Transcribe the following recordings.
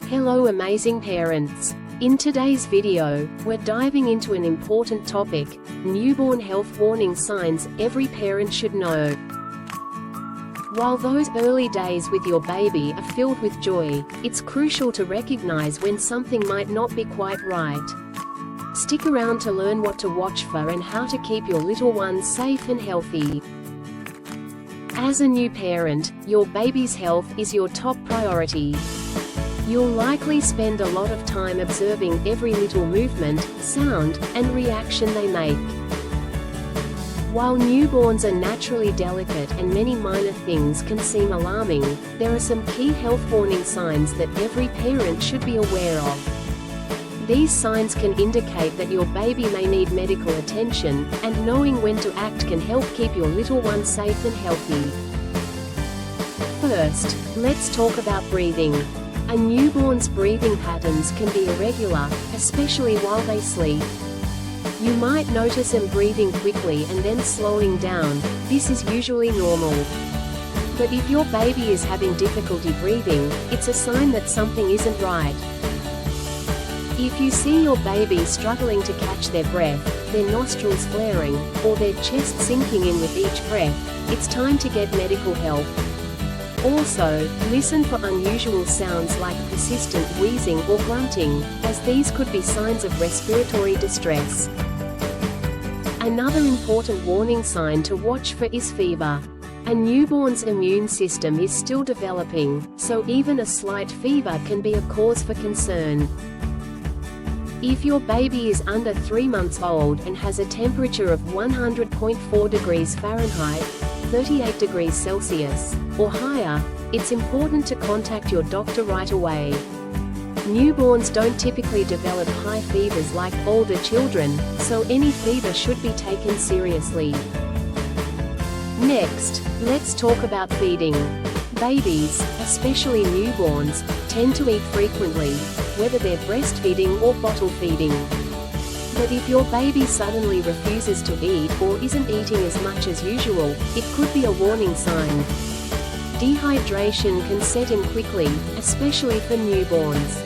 Hello amazing parents! In today's video, we're diving into an important topic, newborn health warning signs every parent should know. While those early days with your baby are filled with joy, it's crucial to recognize when something might not be quite right. Stick around to learn what to watch for and how to keep your little ones safe and healthy. As a new parent, your baby's health is your top priority. You'll likely spend a lot of time observing every little movement, sound, and reaction they make. While newborns are naturally delicate and many minor things can seem alarming, there are some key health warning signs that every parent should be aware of. These signs can indicate that your baby may need medical attention, and knowing when to act can help keep your little one safe and healthy. First, let's talk about breathing. A newborn's breathing patterns can be irregular, especially while they sleep. You might notice them breathing quickly and then slowing down. This is usually normal. But if your baby is having difficulty breathing, it's a sign that something isn't right. If you see your baby struggling to catch their breath, their nostrils flaring, or their chest sinking in with each breath, it's time to get medical help. Also, listen for unusual sounds like persistent wheezing or grunting, as these could be signs of respiratory distress. Another important warning sign to watch for is fever. A newborn's immune system is still developing, so even a slight fever can be a cause for concern. If your baby is under 3 months old and has a temperature of 100.4 degrees Fahrenheit, 38 degrees Celsius, or higher, it's important to contact your doctor right away. Newborns don't typically develop high fevers like older children, so any fever should be taken seriously. Next, let's talk about feeding. Babies, especially newborns, tend to eat frequently, whether they're breastfeeding or bottle feeding. But if your baby suddenly refuses to eat or isn't eating as much as usual, it could be a warning sign. Dehydration can set in quickly, especially for newborns.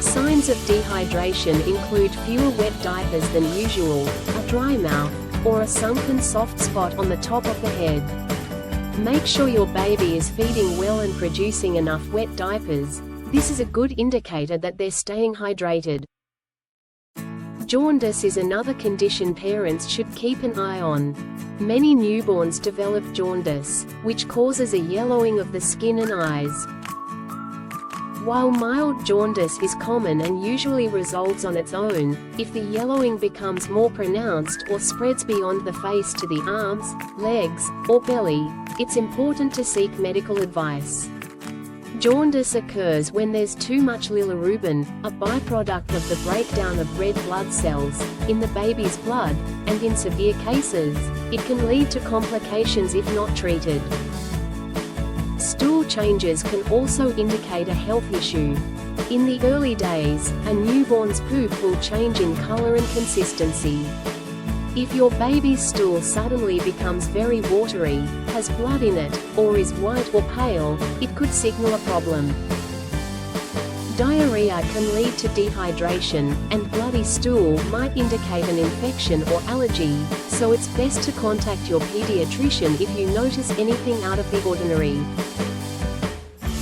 Signs of dehydration include fewer wet diapers than usual, a dry mouth, or a sunken soft spot on the top of the head. Make sure your baby is feeding well and producing enough wet diapers. This is a good indicator that they're staying hydrated. Jaundice is another condition parents should keep an eye on. Many newborns develop jaundice, which causes a yellowing of the skin and eyes. While mild jaundice is common and usually resolves on its own, if the yellowing becomes more pronounced or spreads beyond the face to the arms, legs, or belly, it's important to seek medical advice. Jaundice occurs when there's too much bilirubin, a byproduct of the breakdown of red blood cells, in the baby's blood, and in severe cases, it can lead to complications if not treated. Stool changes can also indicate a health issue. In the early days, a newborn's poop will change in color and consistency. If your baby's stool suddenly becomes very watery, has blood in it, or is white or pale, it could signal a problem. Diarrhea can lead to dehydration, and bloody stool might indicate an infection or allergy, so it's best to contact your pediatrician if you notice anything out of the ordinary.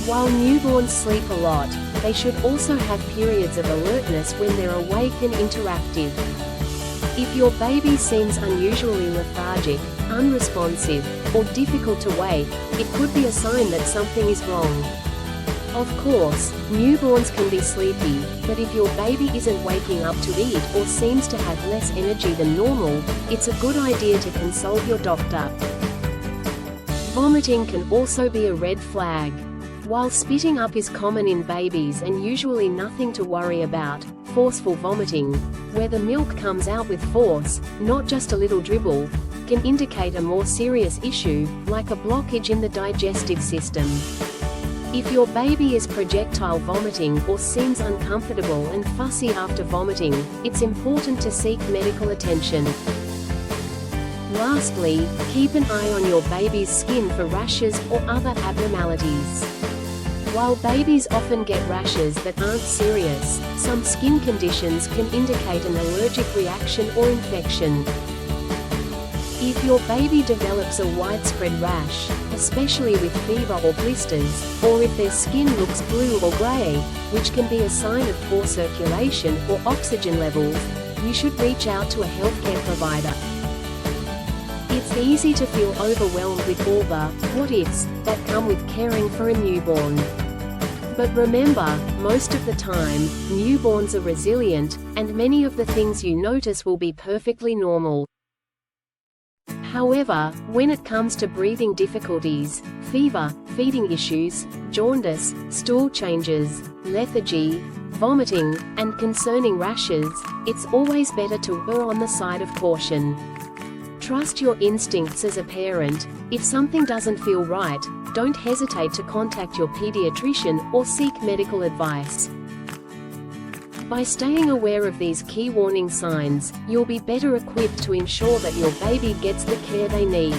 While newborns sleep a lot, they should also have periods of alertness when they're awake and interactive. If your baby seems unusually lethargic, unresponsive, or difficult to wake, it could be a sign that something is wrong. Of course, newborns can be sleepy, but if your baby isn't waking up to eat or seems to have less energy than normal, it's a good idea to consult your doctor. Vomiting can also be a red flag. While spitting up is common in babies and usually nothing to worry about, forceful vomiting, where the milk comes out with force, not just a little dribble, can indicate a more serious issue, like a blockage in the digestive system. If your baby is projectile vomiting or seems uncomfortable and fussy after vomiting, it's important to seek medical attention. Lastly, keep an eye on your baby's skin for rashes or other abnormalities. While babies often get rashes that aren't serious, some skin conditions can indicate an allergic reaction or infection. If your baby develops a widespread rash, especially with fever or blisters, or if their skin looks blue or gray, which can be a sign of poor circulation or oxygen levels, you should reach out to a healthcare provider. It's easy to feel overwhelmed with all the what-ifs that come with caring for a newborn. But remember, most of the time, newborns are resilient, and many of the things you notice will be perfectly normal. However, when it comes to breathing difficulties, fever, feeding issues, jaundice, stool changes, lethargy, vomiting, and concerning rashes, it's always better to err on the side of caution. Trust your instincts as a parent. If something doesn't feel right, don't hesitate to contact your pediatrician or seek medical advice. By staying aware of these key warning signs, you'll be better equipped to ensure that your baby gets the care they need.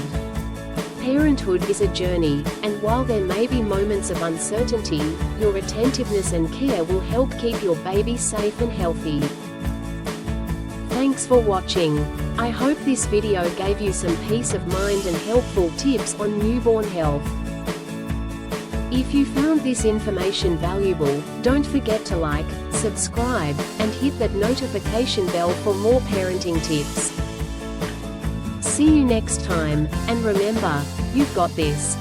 Parenthood is a journey, and while there may be moments of uncertainty, your attentiveness and care will help keep your baby safe and healthy. Thanks for watching. I hope this video gave you some peace of mind and helpful tips on newborn health. If you found this information valuable, don't forget to like, subscribe, and hit that notification bell for more parenting tips. See you next time, and remember, you've got this.